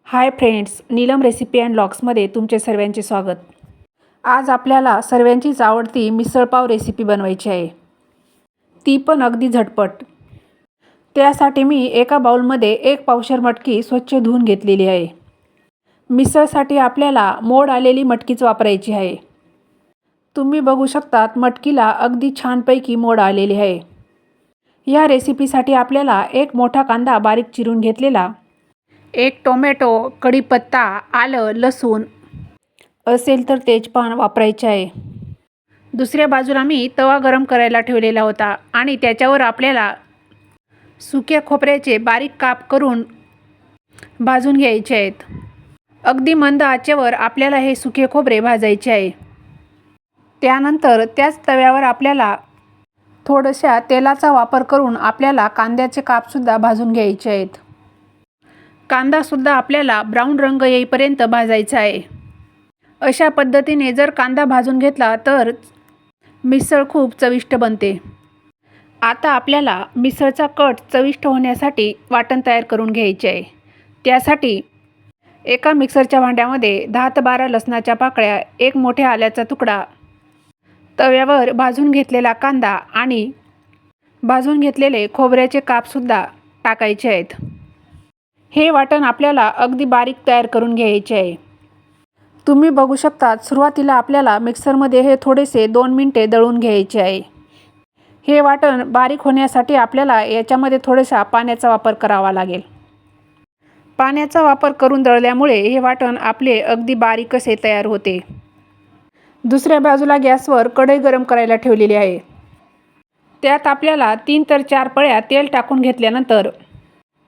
High friends, Neelam recipe and ब्लॉग्समध्ये तुमचे सर्वांचे स्वागत. आज आपल्याला सर्वांचीच आवडती मिसळपाव रेसिपी बनवायची आहे, ती पण अगदी झटपट. त्यासाठी मी एका बाउलमध्ये 1 पावशेर मटकी स्वच्छ धुवून घेतलेली आहे. मिसळसाठी आपल्याला मोड आलेली मटकीच वापरायची आहे. तुम्ही बघू शकतात मटकीला अगदी छानपैकी मोड आलेली आहे. या रेसिपीसाठी आपल्याला 1 मोठा कांदा बारीक चिरून घेतलेला, 1 टोमॅटो, कढीपत्ता, आलं, लसूण असेल तर तेजपान वापरायचे आहे. दुसऱ्या बाजूला मी तवा गरम करायला ठेवलेला होता आणि त्याच्यावर आपल्याला सुक्या खोबऱ्याचे बारीक काप करून भाजून घ्यायचे आहेत. अगदी मंद आचेवर आपल्याला हे सुके खोबरे भाजायचे आहे. त्यानंतर त्याच तव्यावर आपल्याला थोड्याशा तेलाचा वापर करून आपल्याला कांद्याचे कापसुद्धा भाजून घ्यायचे आहेत. कांदासुद्धा आपल्याला ब्राऊन रंग येईपर्यंत भाजायचा आहे. अशा पद्धतीने जर कांदा भाजून घेतला तर मिसळ खूप चविष्ट बनते. आता आपल्याला मिसळचा कट चविष्ट होण्यासाठी वाटण तयार करून घ्यायचे आहे. त्यासाठी एका मिक्सरच्या भांड्यामध्ये 10 ते 12 लसणाच्या पाकळ्या, 1 मोठ्या आल्याचा तुकडा, तव्यावर भाजून घेतलेला कांदा आणि भाजून घेतलेले खोबऱ्याचे कापसुद्धा टाकायचे आहेत. हे वाटण आपल्याला अगदी बारीक तयार करून घ्यायचे आहे. तुम्ही बघू शकता सुरुवातीला आपल्याला मिक्सरमध्ये हे थोडेसे 2 मिनिटे दळून घ्यायचे आहे. हे वाटण बारीक होण्यासाठी आपल्याला याच्यामध्ये थोडासा पाण्याचा वापर करावा लागेल. पाण्याचा वापर करून दळल्यामुळे हे वाटण आपले अगदी बारीक असे तयार होते. दुसऱ्या बाजूला गॅसवर कढई गरम करायला ठेवलेली आहे. त्यात आपल्याला 3 ते 4 पळ्या तेल टाकून घेतल्यानंतर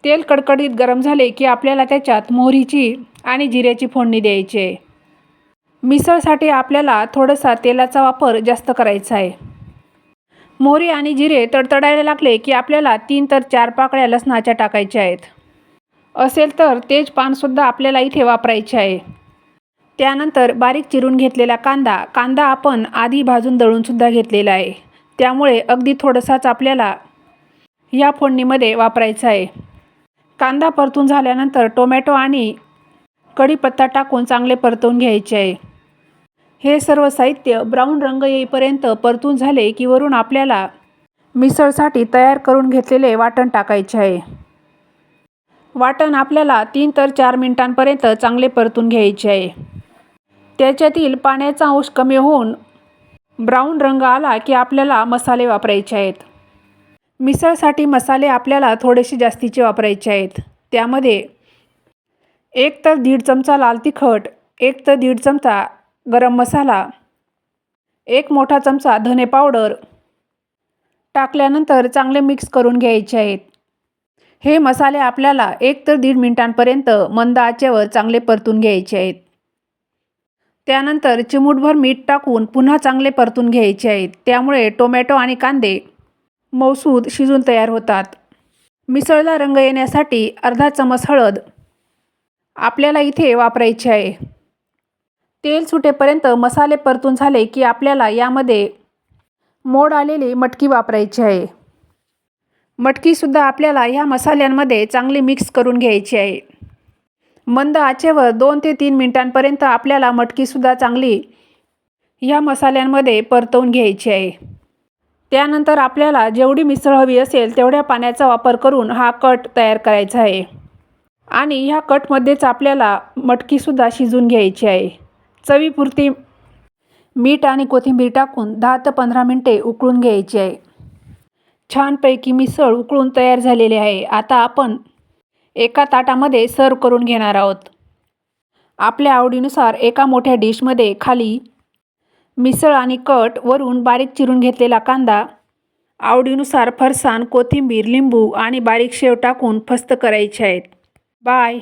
तेल कडकडीत गरम झाले की आपल्याला त्याच्यात मोहरीची आणि जिऱ्याची फोडणी द्यायची आहे. मिसळसाठी आपल्याला थोडासा तेलाचा वापर जास्त करायचा आहे. मोहरी आणि जिरे तडतडायला लागले की आपल्याला 3 ते 4 पाकळ्या लसणाच्या टाकायच्या आहेत. असेल तर तेजपानसुद्धा आपल्याला इथे वापरायचे आहे. त्यानंतर बारीक चिरून घेतलेला कांदा आपण आधी भाजून दळूनसुद्धा घेतलेला आहे. त्यामुळे अगदी थोडासाच आपल्याला या फोडणीमध्ये वापरायचा आहे. कांदा परतून झाल्यानंतर टोमॅटो आणि कढीपत्ता टाकून चांगले परतवून घ्यायचे आहे. हे सर्व साहित्य ब्राऊन रंग येईपर्यंत परतून झाले की वरून आपल्याला मिसळसाठी तयार करून घेतलेले वाटण टाकायचे आहे. वाटण आपल्याला 3 ते 4 मिनिटांपर्यंत चांगले परतून घ्यायचे आहे. त्याच्यातील पाण्याचा अंश कमी होऊन ब्राऊन रंग आला की आपल्याला मसाले वापरायचे आहेत. मिसळसाठी मसाले आपल्याला थोडेसे जास्तीचे वापरायचे आहेत. त्यामध्ये 1 ते 1.5 चमचा लाल तिखट, 1 ते 1.5 चमचा गरम मसाला, 1 मोठा चमचा धने पावडर टाकल्यानंतर चांगले मिक्स करून घ्यायचे आहेत. हे मसाले आपल्याला 1 ते 1.5 मिनिटांपर्यंत मंद आचेवर चांगले परतून घ्यायचे आहेत. त्यानंतर चिमूटभर मीठ टाकून पुन्हा चांगले परतून घ्यायचे आहेत. त्यामुळे टोमॅटो आणि कांदे मऊसूद शिजून तयार होतात. मिसळला रंग येण्यासाठी अर्धा चमच हळद आपल्याला इथे वापरायची आहे. तेल सुटेपर्यंत मसाले परतून झाले की आपल्याला यामध्ये मोड आलेली मटकी वापरायची आहे. मटकीसुद्धा आपल्याला ह्या मसाल्यांमध्ये चांगली मिक्स करून घ्यायची आहे. मंद आचेवर 2 ते 3 मिनिटांपर्यंत आपल्याला मटकीसुद्धा चांगली ह्या मसाल्यांमध्ये परतवून घ्यायची आहे. त्यानंतर आपल्याला जेवढी मिसळ हवी असेल तेवढ्या पाण्याचा वापर करून हा कट तयार करायचा आहे आणि ह्या कटमध्येच आपल्याला मटकीसुद्धा शिजून घ्यायची आहे. चवीपुरती मीठ आणि कोथिंबीर टाकून 10 ते 15 मिनिटे उकळून घ्यायची आहे. छानपैकी मिसळ उकळून तयार झालेली आहे. आता आपण एका ताटामध्ये सर्व करून घेणार आहोत. आपल्या आवडीनुसार एका मोठ्या डिशमध्ये खाली मिसळ आणि कट, वरून बारीक चिरून घेतलेला कांदा, आवडीनुसार फरसाण, कोथिंबीर, लिंबू आणि बारीक शेव टाकून फस्त करायचे आहेत. बाय.